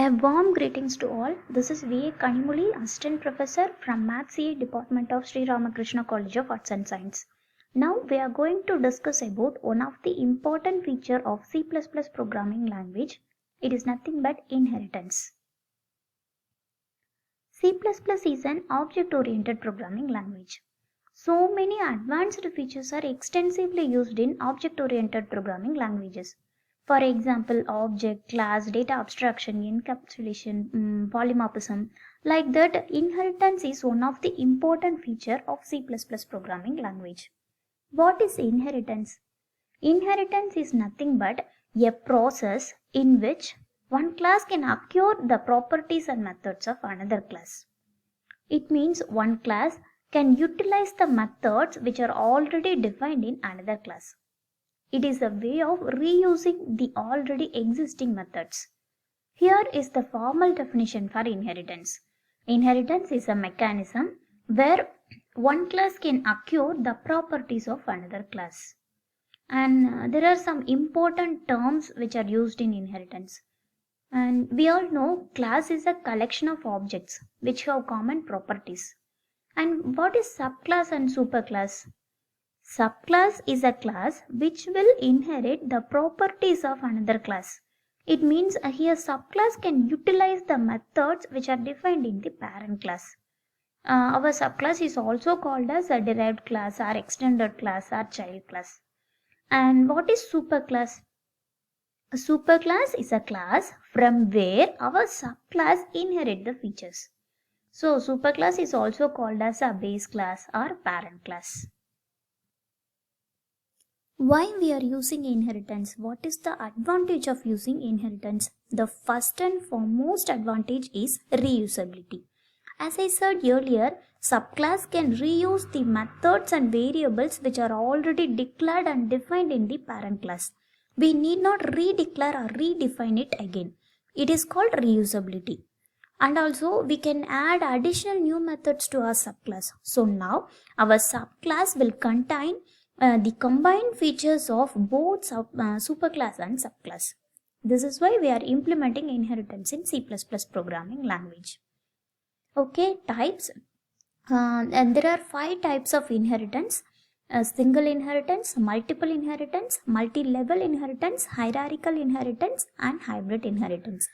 A warm greetings to all. This is V.A. Kanimuli, Assistant Professor from Maths CA Department of Sri Ramakrishna College of Arts and Science. Now we are going to discuss about one of the important feature of C++ programming language. It is nothing but inheritance. C++ is an object-oriented programming language. So many advanced features are extensively used in object-oriented programming languages. For example, object, class, data abstraction, encapsulation, polymorphism. Like that, inheritance is one of the important feature of C++ programming language. What is inheritance? Inheritance is nothing but a process in which one class can acquire the properties and methods of another class. It means one class can utilize the methods which are already defined in another class. It is a way of reusing the already existing methods. Here is the formal definition for inheritance. Inheritance is a mechanism where one class can acquire the properties of another class. And there are some important terms which are used in inheritance. And we all know class is a collection of objects which have common properties. And what is subclass and superclass? Subclass is a class which will inherit the properties of another class. It means here subclass can utilize the methods which are defined in the parent class. Our subclass is also called as a derived class or extended class or child class. And what is superclass? A superclass is a class from where our subclass inherit the features. So superclass is also called as a base class or parent class. Why we are using inheritance? What is the advantage of using inheritance? The first and foremost advantage is reusability. As I said earlier, subclass can reuse the methods and variables which are already declared and defined in the parent class. We need not redeclare or redefine it again. It is called reusability. And also we can add additional new methods to our subclass. So now our subclass will contain the combined features of both superclass and subclass. This is why we are implementing inheritance in C++ programming language. Okay, types. And there are 5 types of inheritance. Single inheritance, multiple inheritance, multi-level inheritance, hierarchical inheritance, and hybrid inheritance.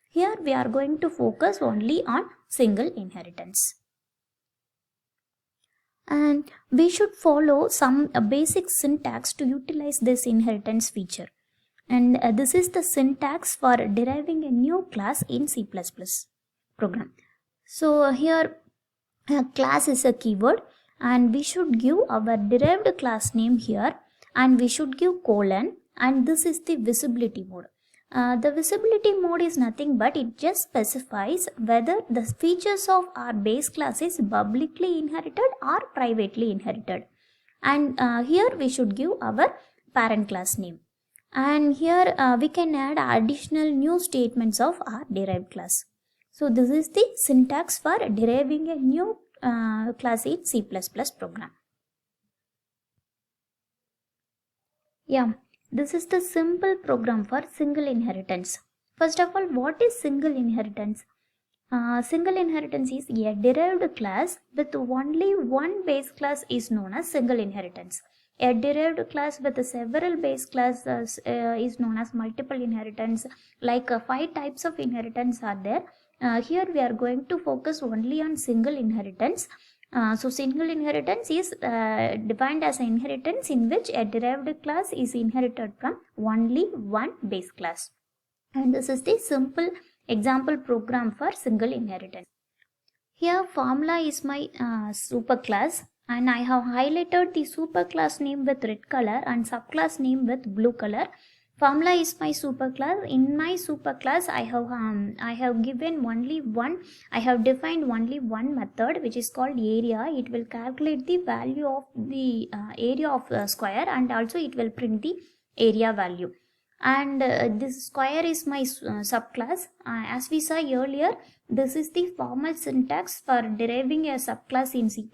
Here we are going to focus only on single inheritance. And we should follow some basic syntax to utilize this inheritance feature. And this is the syntax for deriving a new class in C++ program. So here class is a keyword and we should give our derived class name here and we should give colon, and this is the visibility mode. The visibility mode is nothing but it just specifies whether the features of our base class is publicly inherited or privately inherited. And here we should give our parent class name. And here we can add additional new statements of our derived class. So this is the syntax for deriving a new class in C++ program. Yeah. This is the simple program for single inheritance. First of all, what is single inheritance? Single inheritance is a derived class with only one base class is known as single inheritance. A derived class with several base classes is known as multiple inheritance. Like 5 types of inheritance are there. Here we are going to focus only on single inheritance. So single inheritance is defined as an inheritance in which a derived class is inherited from only one base class. And this is the simple example program for single inheritance. Here formula is my superclass, and I have highlighted the superclass name with red color and subclass name with blue color. Formula is my superclass. In my superclass, I have given only one. I have defined only one method, which is called area. It will calculate the value of the area of the square, and also it will print the area value. And this square is my subclass. As we saw earlier, this is the formal syntax for deriving a subclass in C++.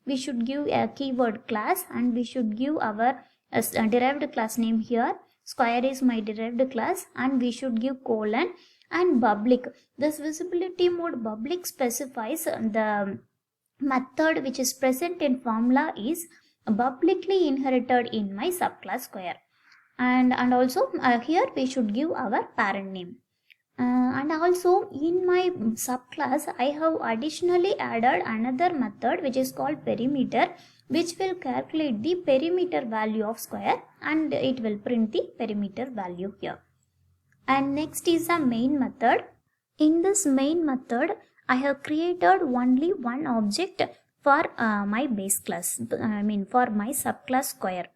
We should give a keyword class, and we should give our derived class name here. Square is my derived class, and we should give colon, And public, this visibility mode public specifies the method which is present in formula is publicly inherited in my subclass square. And also here we should give our parent name. And also in my subclass I have additionally added another method which is called perimeter, which will calculate the perimeter value of square and it will print the perimeter value here. And next is a main method. In this main method I have created only one object for my base class, for my subclass square.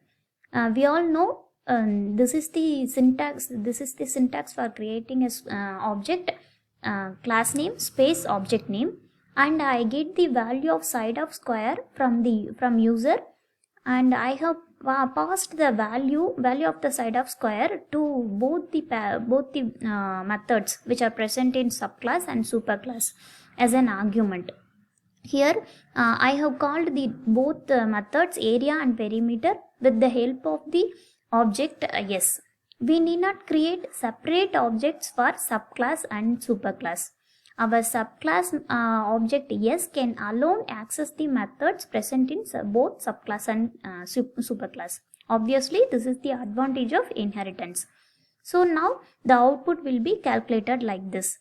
We all know this is the syntax for creating a object, class name space object name, and I get the value of side of square from user, and I have passed the value of the side of square to both the methods which are present in subclass and superclass as an argument. Here I have called the both methods area and perimeter with the help of the object yes. We need not create separate objects for subclass and superclass. Our subclass object yes can alone access the methods present in both subclass and superclass. Obviously, this is the advantage of inheritance. So now the output will be calculated like this.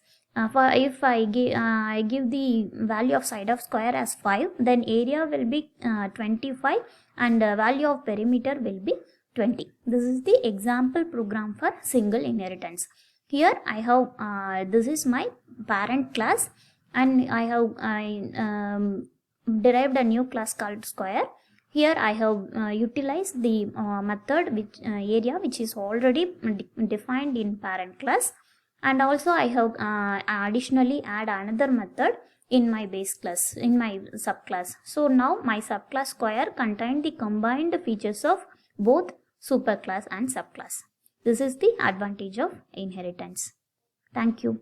For if I give the value of side of square as 5, then area will be 25 and value of perimeter will be 20. This is the example program for single inheritance. Here I have this is my parent class, and I have derived a new class called square. Here I have utilized the method which area which is already defined in parent class, and also I have additionally add another method in my base class, in my subclass. So now my subclass square contain the combined features of both superclass and subclass. This is the advantage of inheritance. Thank you.